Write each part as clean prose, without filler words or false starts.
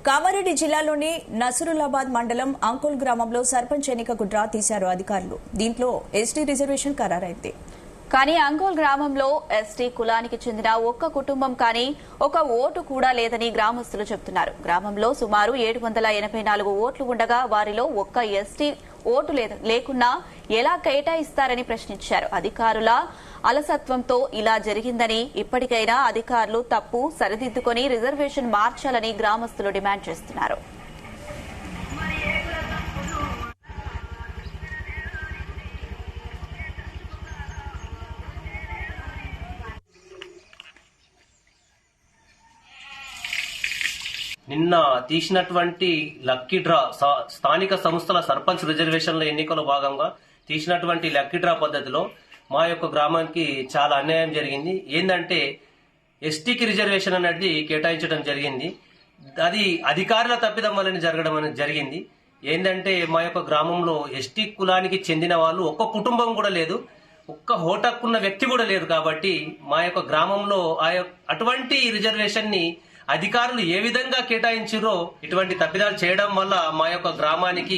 కామారెడ్డి జిల్లాలోని నసరులాబాద్ మండలం అంకుల్ గ్రామంలో సర్పంచ్ ఎన్నికకు డ్రా తీశారు అధికారులు. దీంట్లో ఎస్టీ రిజర్వేషన్ ఖరారైంది. కానీ అంకోల్ గ్రామంలో ఎస్టీ కులానికి చెందిన ఒక్క కుటుంబం కానీ ఒక ఓటు కూడా లేదని గ్రామస్తులు చెబుతున్నారు. గ్రామంలో సుమారు 784 ఓట్లు ఉండగా వారిలో ఒక్క ఎస్టీ ఓటు లేకున్నా ఎలా కేటాయిస్తారని ప్రశ్నించారు. అధికారుల అలసత్వంతో ఇలా జరిగిందని, ఇప్పటికైనా అధికారులు తప్పు సరిదిద్దుకుని రిజర్వేషన్ మార్చాలని గ్రామస్తులు డిమాండ్ చేస్తున్నారు. నిన్న తీసినటువంటి లక్కీ డ్రా స్థానిక సంస్థల సర్పంచ్ రిజర్వేషన్ల ఎన్నికల భాగంగా తీసినటువంటి లక్కీ డ్రా పద్ధతిలో మా యొక్క గ్రామానికి చాలా అన్యాయం జరిగింది. ఏంటంటే ఎస్టీకి రిజర్వేషన్ అనేది కేటాయించడం జరిగింది. అది అధికారుల తప్పిదం వల్ల జరగడం అనేది జరిగింది. ఏంటంటే మా యొక్క గ్రామంలో ఎస్టీ కులానికి చెందిన వాళ్ళు ఒక్క కుటుంబం కూడా లేదు, ఒక్క హోటక్కున్న వ్యక్తి కూడా లేదు. కాబట్టి మా యొక్క గ్రామంలో అటువంటి రిజర్వేషన్ ని అధికారులు ఏ విధంగా కేటాయించారో ఇటువంటి తప్పిదాలు చేయడం వల్ల మా యొక్క గ్రామానికి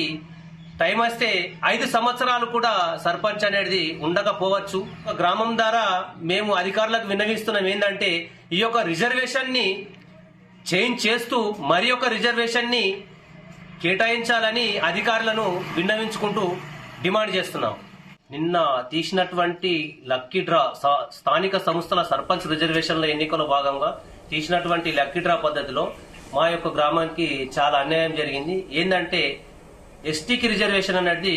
టైం వస్తే 5 సంవత్సరాలు కూడా సర్పంచ్ అనేది ఉండకపోవచ్చు. గ్రామం ద్వారా మేము అధికారులకు విన్నవిస్తున్నాం ఏంటంటే ఈ యొక్క రిజర్వేషన్ ని చేంజ్ చేస్తూ మరి ఒక రిజర్వేషన్ ని కేటాయించాలని అధికారులను విన్నవించుకుంటూ డిమాండ్ చేస్తున్నాం. నిన్న తీసినటువంటి లక్కీ డ్రా స్థానిక సంస్థల సర్పంచ్ రిజర్వేషన్ల ఎన్నికల భాగంగా తీసినటువంటి లక్కీ డ్రా పద్ధతిలో మా యొక్క గ్రామానికి చాలా అన్యాయం జరిగింది. ఏంటంటే ఎస్టీకి రిజర్వేషన్ అనేది